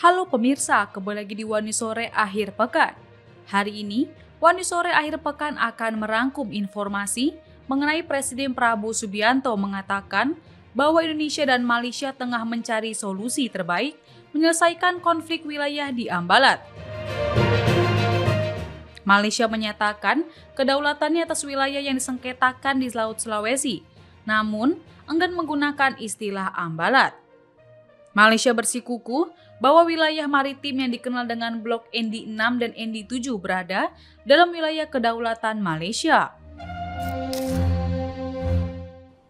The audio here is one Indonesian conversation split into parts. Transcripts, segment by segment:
Halo pemirsa, kembali lagi di Wani Sore Akhir Pekan. Hari ini, Wani Sore Akhir Pekan akan merangkum informasi mengenai Presiden Prabowo Subianto mengatakan bahwa Indonesia dan Malaysia tengah mencari solusi terbaik menyelesaikan konflik wilayah di Ambalat. Malaysia menyatakan kedaulatannya atas wilayah yang disengketakan di Laut Sulawesi, namun enggan menggunakan istilah Ambalat. Malaysia bersikukuh bahwa wilayah maritim yang dikenal dengan blok ND6 dan ND7 berada dalam wilayah kedaulatan Malaysia.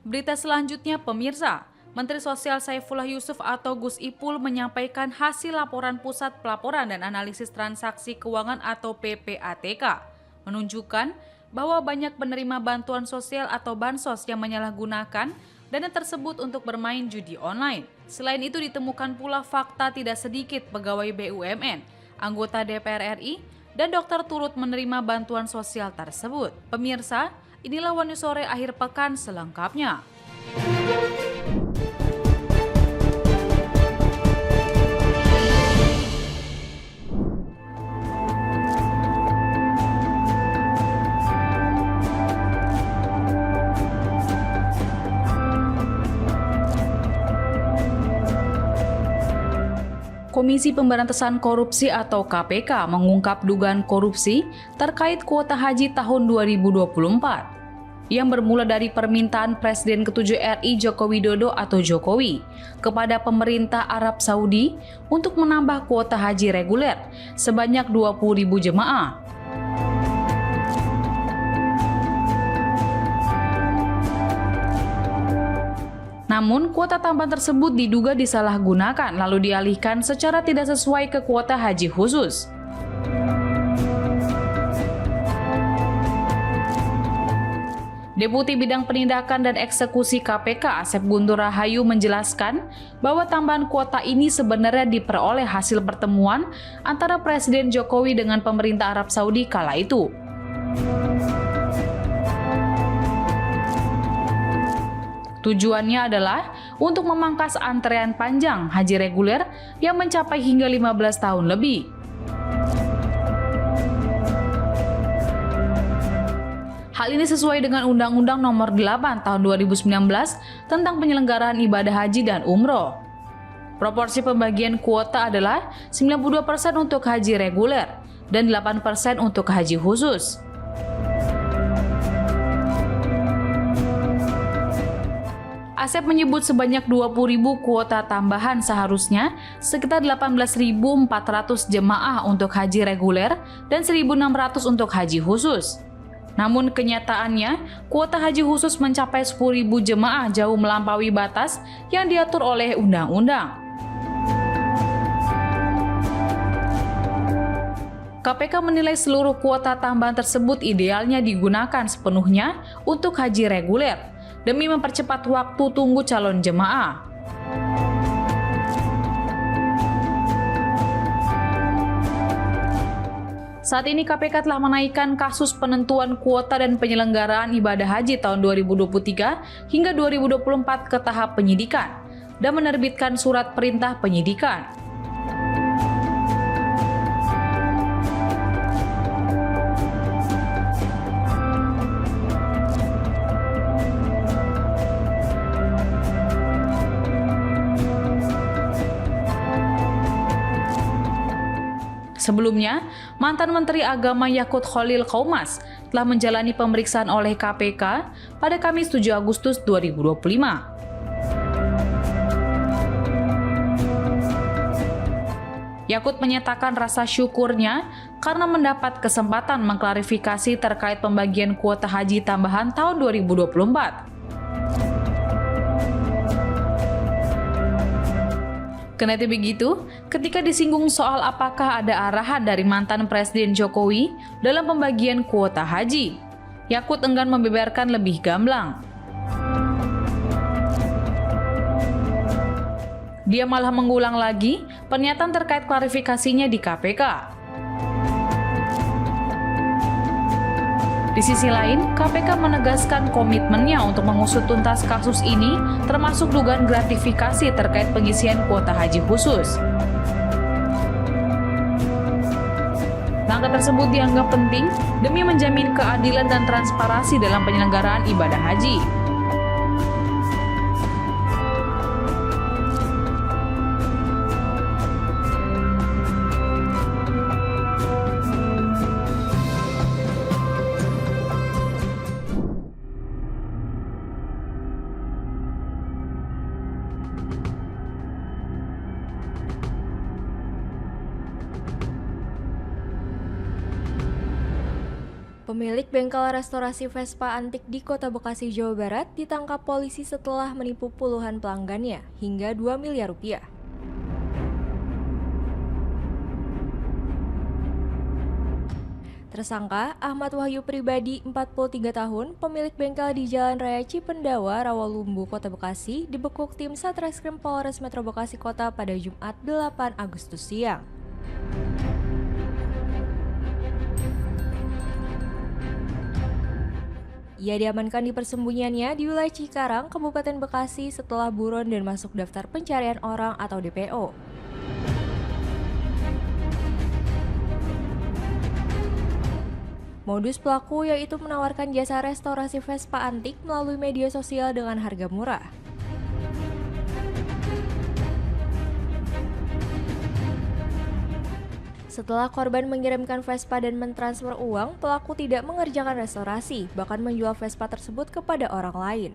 Berita selanjutnya pemirsa, Menteri Sosial Saifullah Yusuf atau Gus Ipul menyampaikan hasil laporan Pusat Pelaporan dan Analisis Transaksi Keuangan atau PPATK, menunjukkan bahwa banyak penerima bantuan sosial atau bansos yang menyalahgunakan dana tersebut untuk bermain judi online. Selain itu ditemukan pula fakta tidak sedikit pegawai BUMN, anggota DPR RI, dan dokter turut menerima bantuan sosial tersebut. Pemirsa, inilah Wani Sore Akhir Pekan selengkapnya. Komisi Pemberantasan Korupsi atau KPK mengungkap dugaan korupsi terkait kuota haji tahun 2024 yang bermula dari permintaan Presiden ke-7 RI Joko Widodo atau Jokowi kepada pemerintah Arab Saudi untuk menambah kuota haji reguler sebanyak 20.000 jemaah. Namun, kuota tambahan tersebut diduga disalahgunakan lalu dialihkan secara tidak sesuai ke kuota haji khusus. Deputi Bidang Penindakan dan Eksekusi KPK Asep Guntur Rahayu menjelaskan bahwa tambahan kuota ini sebenarnya diperoleh hasil pertemuan antara Presiden Jokowi dengan pemerintah Arab Saudi kala itu. Tujuannya adalah untuk memangkas antrean panjang haji reguler yang mencapai hingga 15 tahun lebih. Hal ini sesuai dengan Undang-Undang Nomor 8 Tahun 2019 tentang penyelenggaraan ibadah haji dan umroh. Proporsi pembagian kuota adalah 92% untuk haji reguler dan 8% untuk haji khusus. Asep menyebut sebanyak 20.000 kuota tambahan seharusnya sekitar 18.400 jemaah untuk haji reguler dan 1.600 untuk haji khusus. Namun kenyataannya, kuota haji khusus mencapai 10.000 jemaah jauh melampaui batas yang diatur oleh undang-undang. KPK menilai seluruh kuota tambahan tersebut idealnya digunakan sepenuhnya untuk haji reguler demi mempercepat waktu tunggu calon jemaah. Saat ini KPK telah menaikkan kasus penentuan kuota dan penyelenggaraan ibadah haji tahun 2023 hingga 2024 ke tahap penyidikan dan menerbitkan surat perintah penyidikan. Sebelumnya, mantan Menteri Agama Yakut Khalil Qaumas telah menjalani pemeriksaan oleh KPK pada Kamis 7 Agustus 2025. Yakut menyatakan rasa syukurnya karena mendapat kesempatan mengklarifikasi terkait pembagian kuota haji tambahan tahun 2024. Kendati begitu, ketika disinggung soal apakah ada arahan dari mantan Presiden Jokowi dalam pembagian kuota haji, Yakut enggan membeberkan lebih gamblang. Dia malah mengulang lagi pernyataan terkait klarifikasinya di KPK. Di sisi lain, KPK menegaskan komitmennya untuk mengusut tuntas kasus ini, termasuk dugaan gratifikasi terkait pengisian kuota haji khusus. Langkah tersebut dianggap penting demi menjamin keadilan dan transparansi dalam penyelenggaraan ibadah haji. Pemilik bengkel restorasi Vespa antik di Kota Bekasi, Jawa Barat ditangkap polisi setelah menipu puluhan pelanggannya hingga 2 miliar rupiah. Tersangka Ahmad Wahyu Pribadi, 43 tahun, pemilik bengkel di Jalan Raya Cipendawa, Rawalumbu, Kota Bekasi, dibekuk tim Satreskrim Polres Metro Bekasi Kota pada Jumat 8 Agustus siang. Ia diamankan di persembunyiannya di wilayah Cikarang, Kabupaten Bekasi setelah buron dan masuk daftar pencarian orang atau DPO. Modus pelaku yaitu menawarkan jasa restorasi Vespa antik melalui media sosial dengan harga murah. Setelah korban mengirimkan Vespa dan mentransfer uang, pelaku tidak mengerjakan restorasi, bahkan menjual Vespa tersebut kepada orang lain.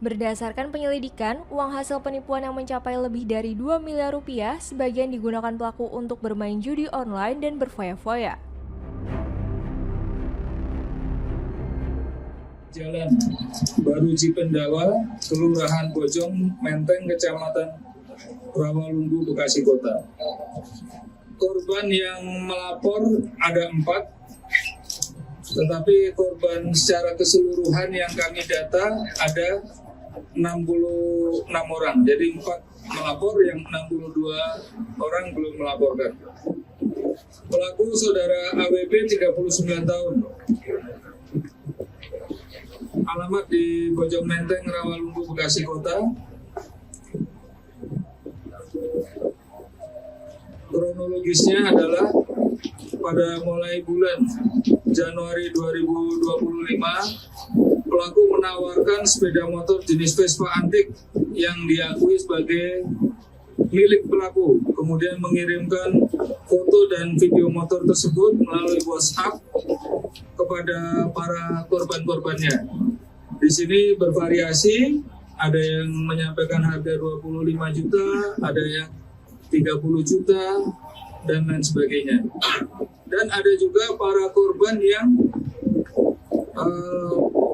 Berdasarkan penyelidikan, uang hasil penipuan yang mencapai lebih dari 2 miliar rupiah sebagian digunakan pelaku untuk bermain judi online dan berfoya-foya. Jalan Baru Cipendawa, Kelurahan Bojong Menteng, Kecamatan Rawalumbu, Bekasi Kota. Korban yang melapor ada 4, tetapi korban secara keseluruhan yang kami data ada 66 orang. Jadi 4 melapor, yang 62 orang belum melaporkan. Pelaku saudara AWB 39 tahun. Alamat di Bojong Menteng, Rawalumbu, Bekasi Kota. Kronologisnya adalah pada mulai bulan Januari 2025, pelaku menawarkan sepeda motor jenis Vespa antik yang diakui sebagai milik pelaku, kemudian mengirimkan foto dan video motor tersebut melalui WhatsApp kepada para korban-korbannya. Di sini bervariasi, ada yang menyampaikan harga 25 juta, ada yang 30 juta, dan lain sebagainya. Dan ada juga para korban yang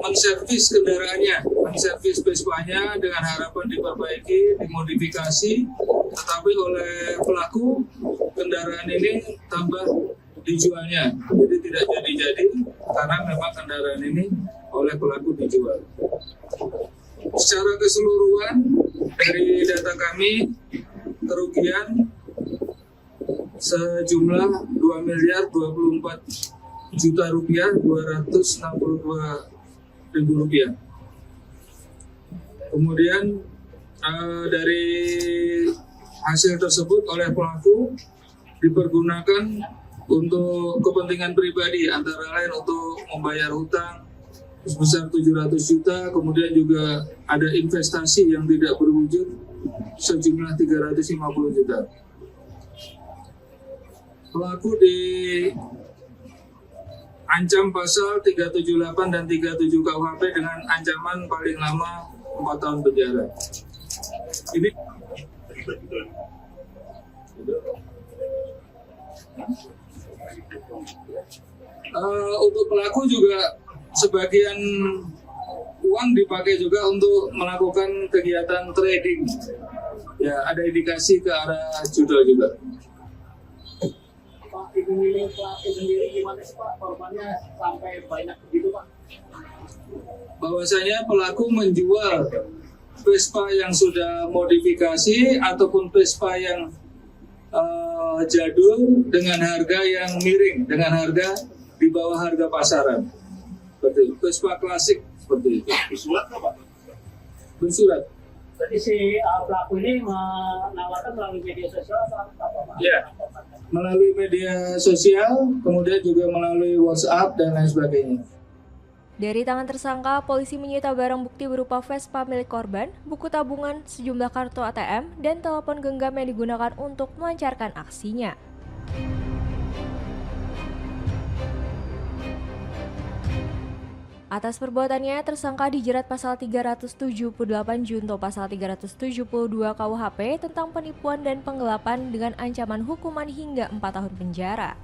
menservis kendaraannya, menservis Vespa-nya dengan harapan diperbaiki, dimodifikasi, tetapi oleh pelaku kendaraan ini tambah dijualnya, jadi tidak jadi-jadi karena memang kendaraan ini oleh pelaku dijual. Secara keseluruhan dari data kami, kerugian sejumlah 2 miliar 24 juta rupiah 262.000 rupiah. Kemudian dari hasil tersebut oleh pelaku dipergunakan untuk kepentingan pribadi, antara lain untuk membayar hutang sebesar 700 juta, kemudian juga ada investasi yang tidak berwujud sejumlah 350 juta. Pelaku diancam pasal 378 dan 37 KUHP dengan ancaman paling lama 4 tahun penjara. Ini untuk pelaku juga sebagian uang dipakai juga untuk melakukan kegiatan trading. Ya, ada indikasi ke arah judo juga. Pak, ini pelaku sendiri gimana sih Pak? Korbannya sampai banyak begitu Pak? Bahwasanya pelaku menjual Vespa yang sudah modifikasi ataupun Vespa yang jadul dengan harga yang miring, dengan harga di bawah harga pasaran. Seperti itu. Vespa klasik seperti itu. Bersurat nggak Pak? Bersurat. Berarti si pelaku ini menawarkan melalui media sosial atau apa, Pak? Ya, melalui media sosial, kemudian juga melalui WhatsApp dan lain sebagainya. Dari tangan tersangka, polisi menyita barang bukti berupa Vespa milik korban, buku tabungan, sejumlah kartu ATM, dan telepon genggam yang digunakan untuk melancarkan aksinya. Atas perbuatannya, tersangka dijerat pasal 378 junto pasal 372 KUHP tentang penipuan dan penggelapan dengan ancaman hukuman hingga 4 tahun penjara.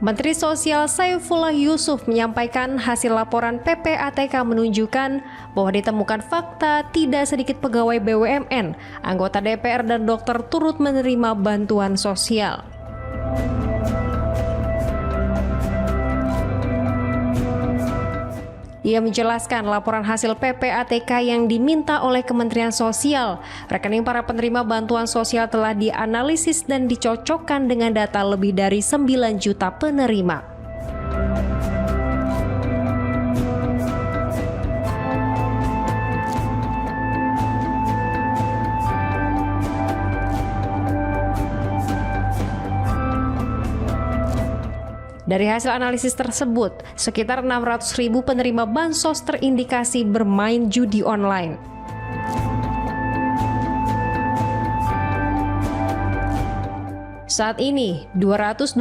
Menteri Sosial Saifullah Yusuf menyampaikan hasil laporan PPATK menunjukkan bahwa ditemukan fakta tidak sedikit pegawai BUMN, anggota DPR dan dokter turut menerima bantuan sosial. Ia menjelaskan laporan hasil PPATK yang diminta oleh Kementerian Sosial. Rekening para penerima bantuan sosial telah dianalisis dan dicocokkan dengan data lebih dari 9 juta penerima. Dari hasil analisis tersebut, sekitar 600.000 penerima bansos terindikasi bermain judi online. Saat ini, 228.000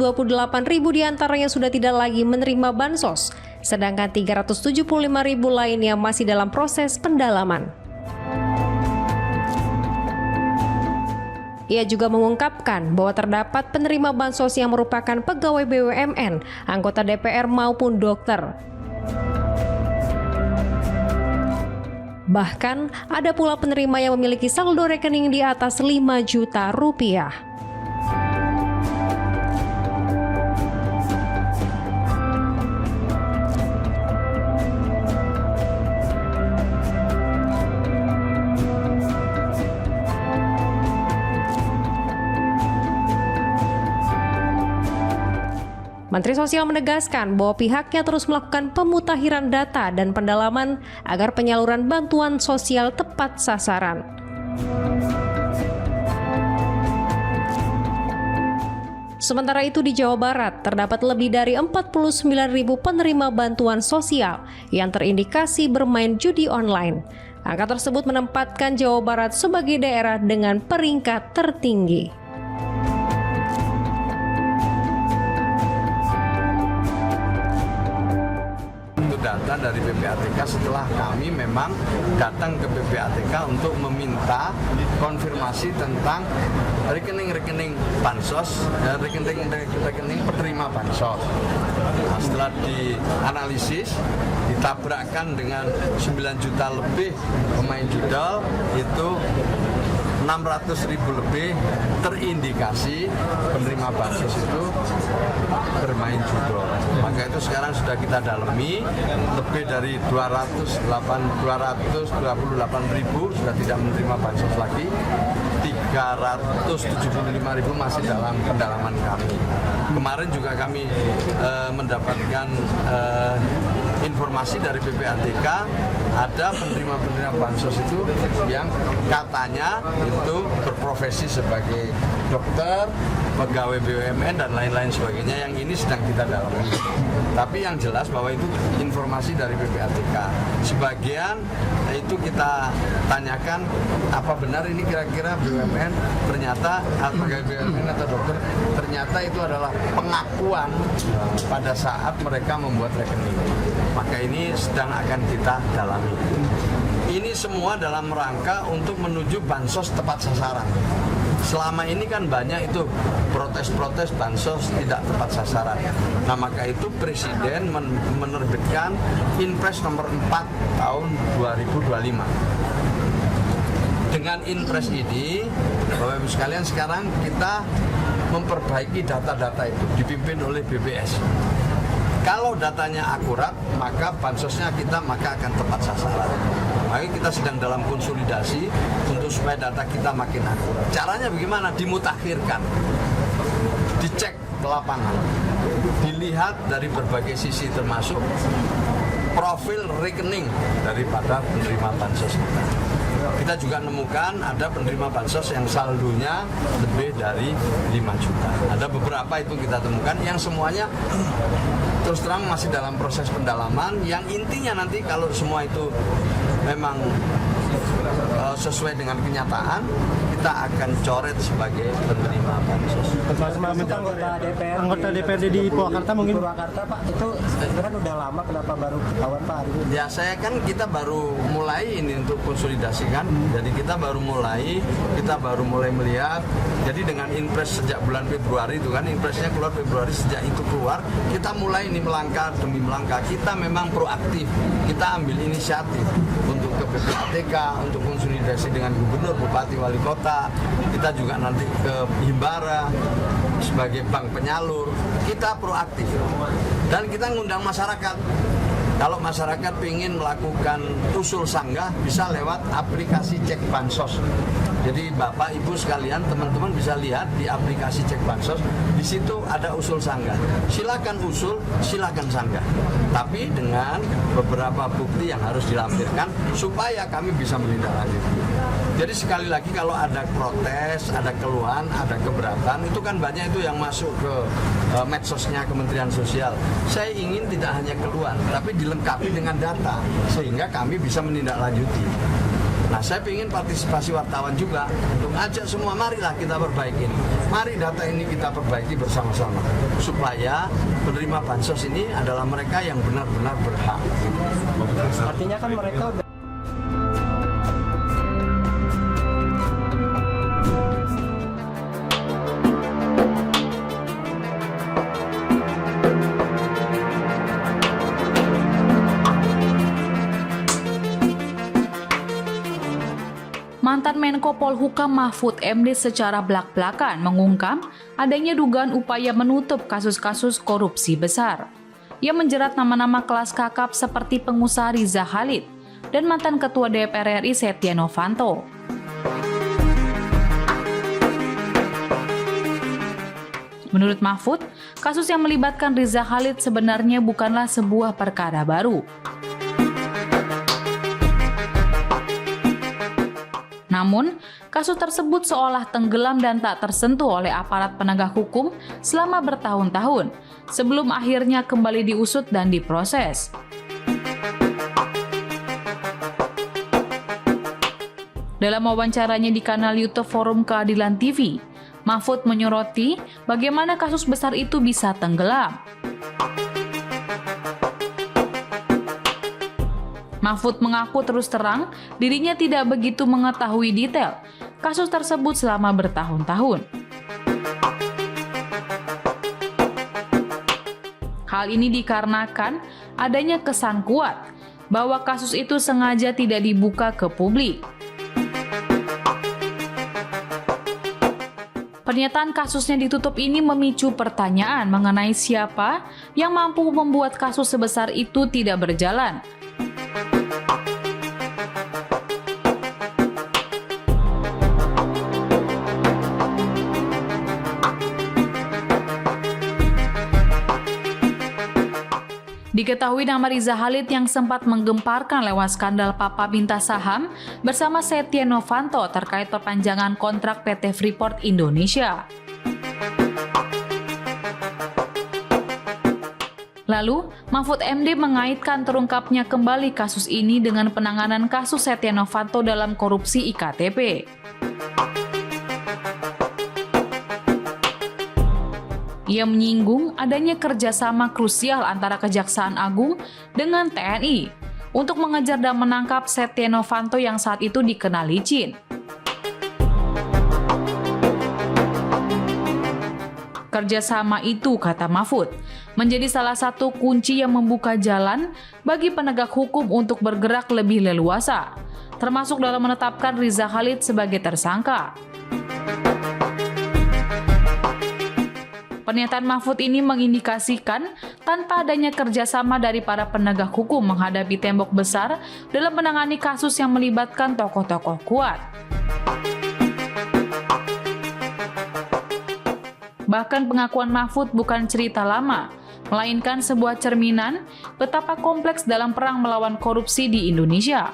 diantaranya sudah tidak lagi menerima bansos, sedangkan 375.000 lainnya masih dalam proses pendalaman. Ia juga mengungkapkan bahwa terdapat penerima bansos yang merupakan pegawai BUMN, anggota DPR maupun dokter. Bahkan ada pula penerima yang memiliki saldo rekening di atas 5 juta rupiah. Menteri Sosial menegaskan bahwa pihaknya terus melakukan pemutakhiran data dan pendalaman agar penyaluran bantuan sosial tepat sasaran. Sementara itu di Jawa Barat terdapat lebih dari 49.000 penerima bantuan sosial yang terindikasi bermain judi online. Angka tersebut menempatkan Jawa Barat sebagai daerah dengan peringkat tertinggi. Data dari PPATK setelah kami memang datang ke PPATK untuk meminta konfirmasi tentang rekening-rekening bansos dan rekening penerima bansos. Nah, setelah dianalisis, ditabrakkan dengan 9 juta lebih pemain judol, itu 600.000 lebih terindikasi penerima bansos itu bermain judol. Maka itu sekarang sudah kita dalami, lebih dari 228.000 sudah tidak menerima bansos lagi, 375.000 masih dalam pendalaman kami. Kemarin juga kami mendapatkan informasi dari PPATK, ada penerima-penerima bansos itu yang katanya itu berprofesi sebagai dokter, pegawai BUMN dan lain-lain sebagainya, yang ini sedang kita dalami. Tapi yang jelas bahwa itu informasi dari PPATK. Sebagian itu kita tanyakan, apa benar ini kira-kira BUMN, ternyata pegawai BUMN atau dokter, ternyata itu adalah pengakuan pada saat mereka membuat rekening. Maka ini sedang akan kita dalami. Ini semua dalam rangka untuk menuju bansos tepat sasaran. selama ini kan banyak itu protes-protes bansos tidak tepat sasaran. Nah maka itu Presiden menerbitkan Inpres nomor 4 tahun 2025. Dengan Inpres ini, Bapak Ibu sekalian, sekarang kita memperbaiki data-data itu dipimpin oleh BPS. Kalau datanya akurat, maka bansosnya kita akan tepat sasaran. Maka kita sedang dalam konsolidasi untuk supaya data kita makin akurat. Caranya bagaimana? Dimutakhirkan, dicek ke lapangan, dilihat dari berbagai sisi termasuk profil rekening daripada penerima bansos kita. Kita juga menemukan ada penerima bansos yang saldonya lebih dari 5 juta. Ada beberapa itu kita temukan yang semuanya terus terang masih dalam proses pendalaman, yang intinya nanti kalau semua itu memang sesuai dengan kenyataan, kita akan coret sebagai penerima bansos. Anggota DPRD di Purwakarta mungkin? Purwakarta Pak, itu sebenarnya udah lama, kenapa baru ketahuan Pak hari ini? Ya saya kan kita baru mulai ini untuk konsolidasikan, jadi kita baru mulai melihat. Jadi dengan Inpres sejak bulan Februari itu kan, Inpresnya keluar Februari, sejak itu keluar, kita mulai ini melangkah demi melangkah. Kita memang proaktif, kita ambil inisiatif untuk ke PPATK, untuk konsolidasi dengan gubernur, bupati, wali kota. Kita juga nanti ke Himbara sebagai bank penyalur. Kita proaktif dan kita ngundang masyarakat. Kalau masyarakat ingin melakukan usul sanggah, bisa lewat aplikasi Cek Bansos. Jadi Bapak Ibu sekalian, teman-teman bisa lihat di aplikasi Cek Bansos, di situ ada usul sanggah. Silakan usul, silakan sanggah. Tapi dengan beberapa bukti yang harus dilampirkan supaya kami bisa menindaklanjuti. Jadi sekali lagi kalau ada protes, ada keluhan, ada keberatan, itu kan banyak itu yang masuk ke medsosnya Kementerian Sosial. Saya ingin tidak hanya keluhan, tapi dilengkapi dengan data sehingga kami bisa menindaklanjuti. Nah, saya ingin partisipasi wartawan juga untuk ajak semua, marilah kita perbaiki ini. Mari data ini kita perbaiki bersama-sama supaya penerima bansos ini adalah mereka yang benar-benar berhak. Artinya kan mereka udah Mantan Menko Polhukam Mahfud MD secara blak-blakan mengungkap adanya dugaan upaya menutup kasus-kasus korupsi besar. Ia menjerat nama-nama kelas kakap seperti pengusaha Riza Khalid dan mantan Ketua DPR RI Setia Novanto. Menurut Mahfud, kasus yang melibatkan Riza Khalid sebenarnya bukanlah sebuah perkara baru. Namun, kasus tersebut seolah tenggelam dan tak tersentuh oleh aparat penegak hukum selama bertahun-tahun, sebelum akhirnya kembali diusut dan diproses. Dalam wawancaranya di kanal YouTube Forum Keadilan TV, Mahfud menyoroti bagaimana kasus besar itu bisa tenggelam. Mahfud mengaku terus terang dirinya tidak begitu mengetahui detail kasus tersebut selama bertahun-tahun. Hal ini dikarenakan adanya kesan kuat bahwa kasus itu sengaja tidak dibuka ke publik. Pernyataan kasusnya ditutup ini memicu pertanyaan mengenai siapa yang mampu membuat kasus sebesar itu tidak berjalan. Diketahui nama Riza Khalid yang sempat menggemparkan lewat skandal Papa Minta Saham bersama Setia Novanto terkait perpanjangan kontrak PT Freeport Indonesia. Lalu, Mahfud MD mengaitkan terungkapnya kembali kasus ini dengan penanganan kasus Setia Novanto dalam korupsi IKTP. Ia menyinggung adanya kerjasama krusial antara Kejaksaan Agung dengan TNI untuk mengejar dan menangkap Setia Novanto yang saat itu dikenal licin. Kerjasama itu, kata Mahfud, menjadi salah satu kunci yang membuka jalan bagi penegak hukum untuk bergerak lebih leluasa, termasuk dalam menetapkan Riza Khalid sebagai tersangka. Pernyataan Mahfud ini mengindikasikan tanpa adanya kerjasama dari para penegak hukum menghadapi tembok besar dalam menangani kasus yang melibatkan tokoh-tokoh kuat. Bahkan pengakuan Mahfud bukan cerita lama, melainkan sebuah cerminan betapa kompleks dalam perang melawan korupsi di Indonesia.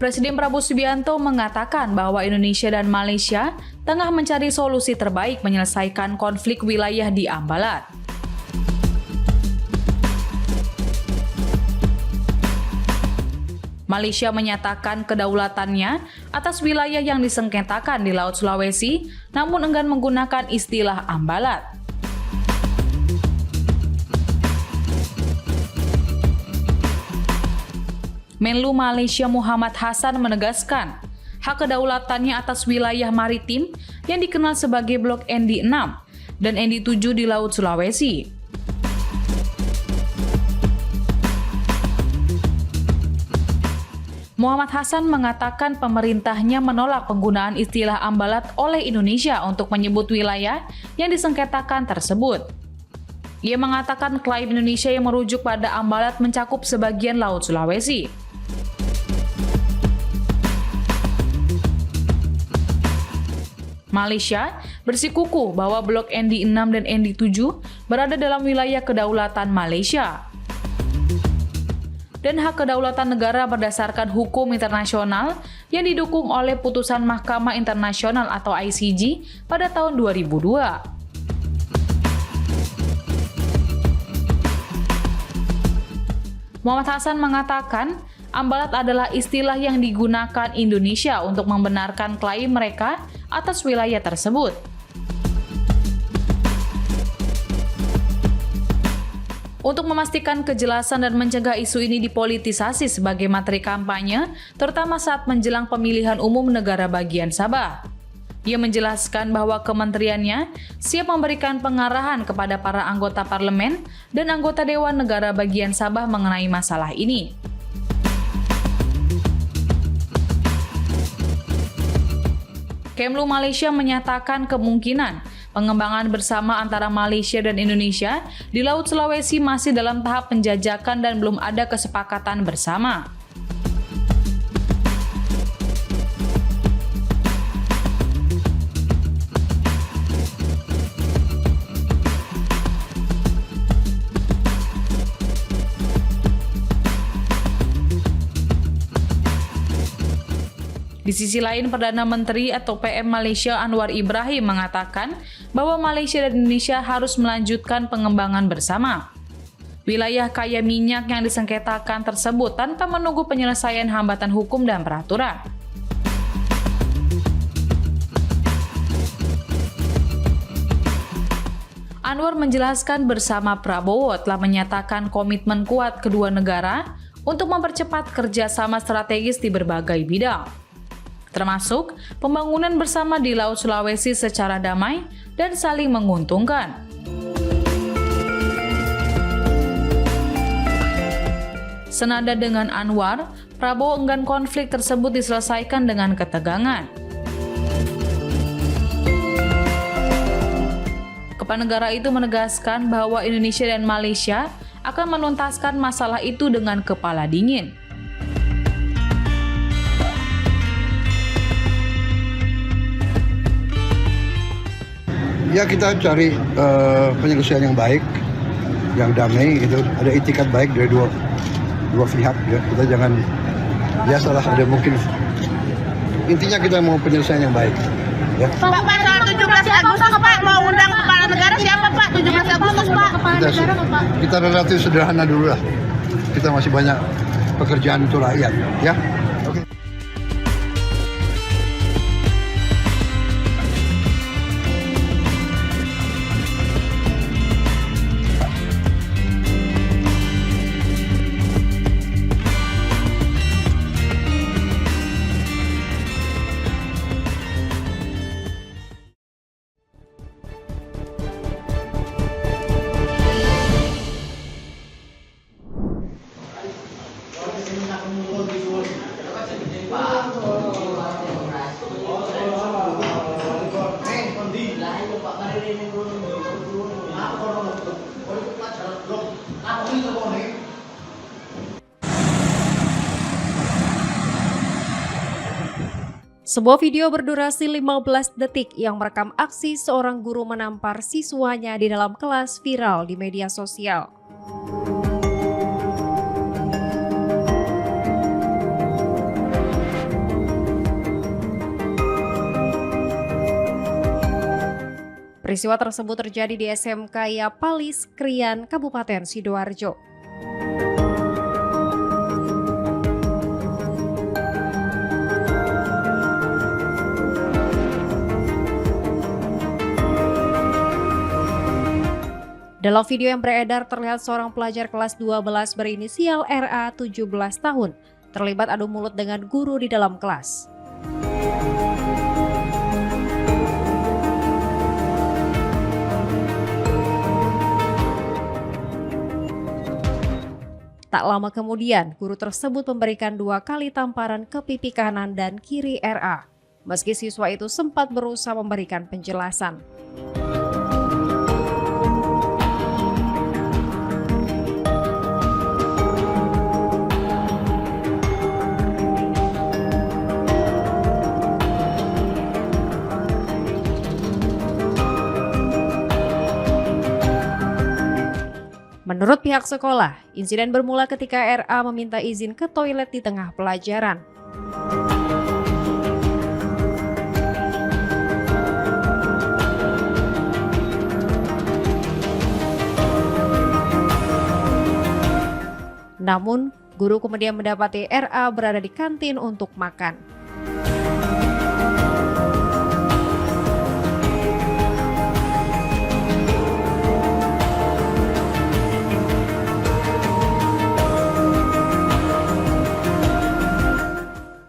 Presiden Prabowo Subianto mengatakan bahwa Indonesia dan Malaysia tengah mencari solusi terbaik menyelesaikan konflik wilayah di Ambalat. Malaysia menyatakan kedaulatannya atas wilayah yang disengketakan di Laut Sulawesi, namun enggan menggunakan istilah Ambalat. Menlu Malaysia Muhammad Hassan menegaskan hak kedaulatannya atas wilayah maritim yang dikenal sebagai Blok ND6 dan ND7 di Laut Sulawesi. Muhammad Hassan mengatakan pemerintahnya menolak penggunaan istilah Ambalat oleh Indonesia untuk menyebut wilayah yang disengketakan tersebut. Ia mengatakan klaim Indonesia yang merujuk pada Ambalat mencakup sebagian Laut Sulawesi. Malaysia bersikukuh bahwa Blok ND6 dan ND7 berada dalam wilayah kedaulatan Malaysia. Dan hak kedaulatan negara berdasarkan hukum internasional yang didukung oleh putusan Mahkamah Internasional atau ICJ pada tahun 2002. Muhammad Hassan mengatakan, Ambalat adalah istilah yang digunakan Indonesia untuk membenarkan klaim mereka atas wilayah tersebut. Untuk memastikan kejelasan dan mencegah isu ini dipolitisasi sebagai materi kampanye, terutama saat menjelang pemilihan umum negara bagian Sabah. Ia menjelaskan bahwa kementeriannya siap memberikan pengarahan kepada para anggota parlemen dan anggota Dewan Negara bagian Sabah mengenai masalah ini. Kemlu Malaysia menyatakan kemungkinan pengembangan bersama antara Malaysia dan Indonesia di Laut Sulawesi masih dalam tahap penjajakan dan belum ada kesepakatan bersama. Di sisi lain, Perdana Menteri atau PM Malaysia Anwar Ibrahim mengatakan bahwa Malaysia dan Indonesia harus melanjutkan pengembangan bersama wilayah kaya minyak yang disengketakan tersebut tanpa menunggu penyelesaian hambatan hukum dan peraturan. Anwar menjelaskan bersama Prabowo telah menyatakan komitmen kuat kedua negara untuk mempercepat kerjasama strategis di berbagai bidang, termasuk pembangunan bersama di Laut Sulawesi secara damai dan saling menguntungkan. Senada dengan Anwar, Prabowo enggan konflik tersebut diselesaikan dengan ketegangan. Kepala negara itu menegaskan bahwa Indonesia dan Malaysia akan menuntaskan masalah itu dengan kepala dingin. Ya, kita cari penyelesaian yang baik, yang damai gitu. Ada itikat baik dari dua pihak ya. Kita jangan biasalah ada mungkin intinya kita mau penyelesaian yang baik ya. Pak, pasal 17 Agustus besok Pak mau undang kepala negara siapa Pak? 17 Agustus Pak. Kita relatif sederhana dulu lah. Kita masih banyak pekerjaan untuk rakyat, ya. Oke. Sebuah video berdurasi 15 detik yang merekam aksi seorang guru menampar siswanya di dalam kelas viral di media sosial. Peristiwa tersebut terjadi di SMK Yapalis, Krian, Kabupaten Sidoarjo. Dalam video yang beredar terlihat seorang pelajar kelas 12 berinisial RA 17 tahun terlibat adu mulut dengan guru di dalam kelas. Tak lama kemudian, guru tersebut memberikan 2 kali tamparan ke pipi kanan dan kiri RA, meski siswa itu sempat berusaha memberikan penjelasan. Menurut pihak sekolah, insiden bermula ketika RA meminta izin ke toilet di tengah pelajaran. Namun, guru kemudian mendapati RA berada di kantin untuk makan.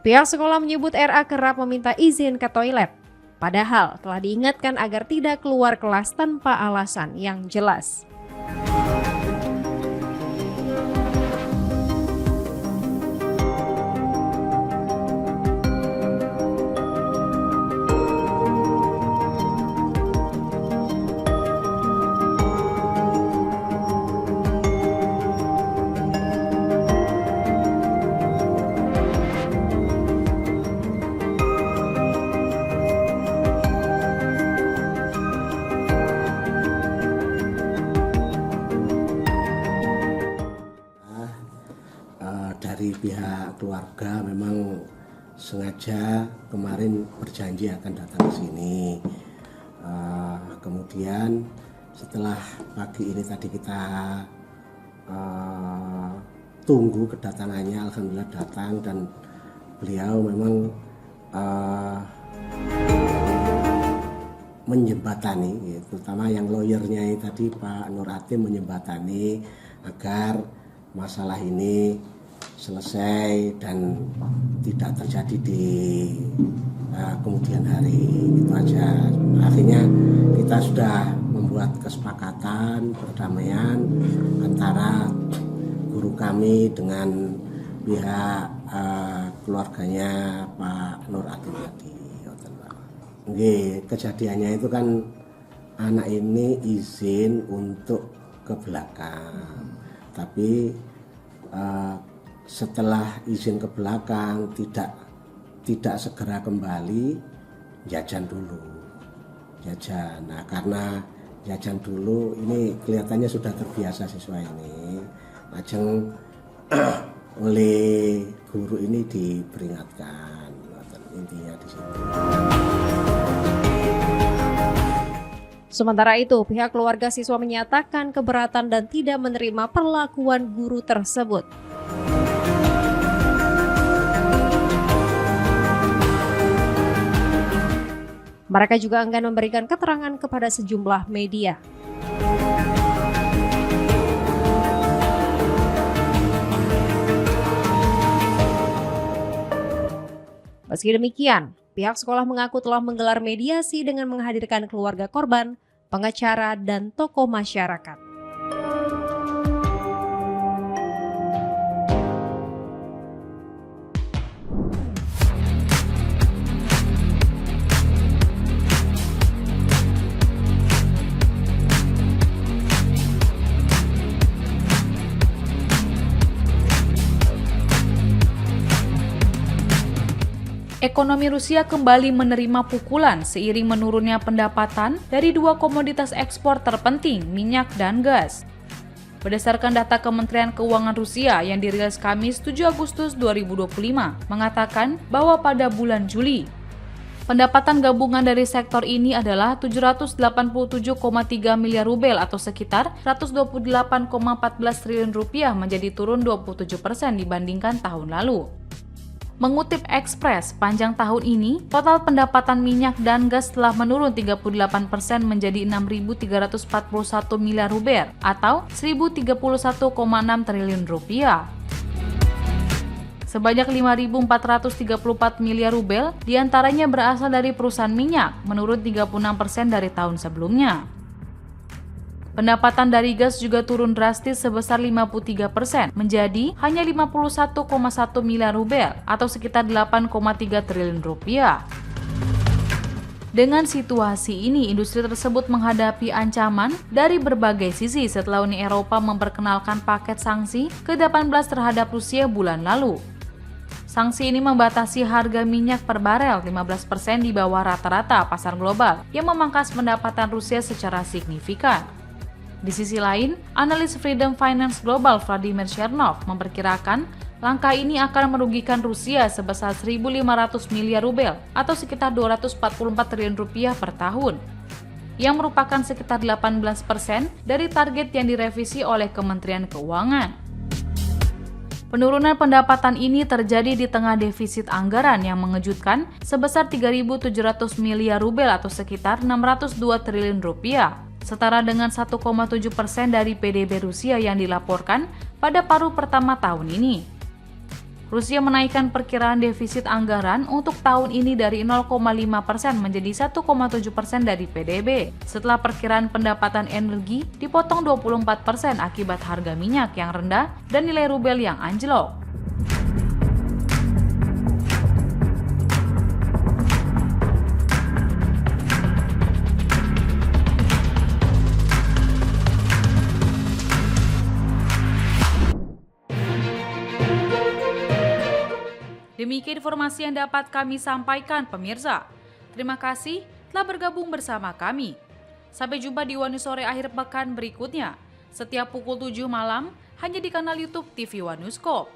Pihak sekolah menyebut RA kerap meminta izin ke toilet, padahal telah diingatkan agar tidak keluar kelas tanpa alasan yang jelas. Dari pihak keluarga memang sengaja kemarin berjanji akan datang ke sini. Kemudian setelah pagi ini tadi kita tunggu kedatangannya, alhamdulillah datang dan beliau memang menjembatani, terutama yang lawyernya tadi Pak Nur Atim menjembatani agar masalah ini selesai dan tidak terjadi di kemudian hari. Itu aja. Akhirnya kita sudah membuat kesepakatan perdamaian antara guru kami dengan pihak keluarganya Pak Nur Atim tadi. Kejadiannya itu kan anak ini izin untuk ke belakang, tapi setelah izin ke belakang tidak segera kembali, jajan dulu. Nah, karena jajan dulu ini kelihatannya sudah terbiasa siswa ini. Lajeng oleh guru ini diperingatkan, intinya di situ. Sementara itu, pihak keluarga siswa menyatakan keberatan dan tidak menerima perlakuan guru tersebut. Mereka juga enggan memberikan keterangan kepada sejumlah media. Meski demikian, pihak sekolah mengaku telah menggelar mediasi dengan menghadirkan keluarga korban, pengacara, dan tokoh masyarakat. Ekonomi Rusia kembali menerima pukulan seiring menurunnya pendapatan dari dua komoditas ekspor terpenting, minyak dan gas. Berdasarkan data Kementerian Keuangan Rusia yang dirilis Kamis 7 Agustus 2025, mengatakan bahwa pada bulan Juli, pendapatan gabungan dari sektor ini adalah 787,3 miliar rubel atau sekitar 128,14 triliun rupiah menjadi turun 27% dibandingkan tahun lalu. Mengutip Express, panjang tahun ini, total pendapatan minyak dan gas telah menurun 38% menjadi 6.341 miliar rubel atau 1.031,6 triliun rupiah. Sebanyak 5.434 miliar rubel diantaranya berasal dari perusahaan minyak, menurun 36% dari tahun sebelumnya. Pendapatan dari gas juga turun drastis sebesar 53% menjadi hanya 51,1 miliar rubel atau sekitar 8,3 triliun rupiah. Dengan situasi ini, industri tersebut menghadapi ancaman dari berbagai sisi setelah Uni Eropa memperkenalkan paket sanksi ke-18 terhadap Rusia bulan lalu. Sanksi ini membatasi harga minyak per barel 15% di bawah rata-rata pasar global yang memangkas pendapatan Rusia secara signifikan. Di sisi lain, analis Freedom Finance Global Vladimir Chernov memperkirakan langkah ini akan merugikan Rusia sebesar 1.500 miliar rubel atau sekitar 244 triliun rupiah per tahun, yang merupakan sekitar 18% dari target yang direvisi oleh Kementerian Keuangan. Penurunan pendapatan ini terjadi di tengah defisit anggaran yang mengejutkan sebesar 3.700 miliar rubel atau sekitar 602 triliun rupiah. Setara dengan 1,7% dari PDB Rusia yang dilaporkan pada paruh pertama tahun ini. Rusia menaikkan perkiraan defisit anggaran untuk tahun ini dari 0,5% menjadi 1,7% dari PDB, setelah perkiraan pendapatan energi dipotong 24% akibat harga minyak yang rendah dan nilai rubel yang anjlok. Demikian informasi yang dapat kami sampaikan, pemirsa. Terima kasih telah bergabung bersama kami. Sampai jumpa di One News Sore akhir pekan berikutnya. Setiap pukul 7 malam, hanya di kanal YouTube TV One News Corp.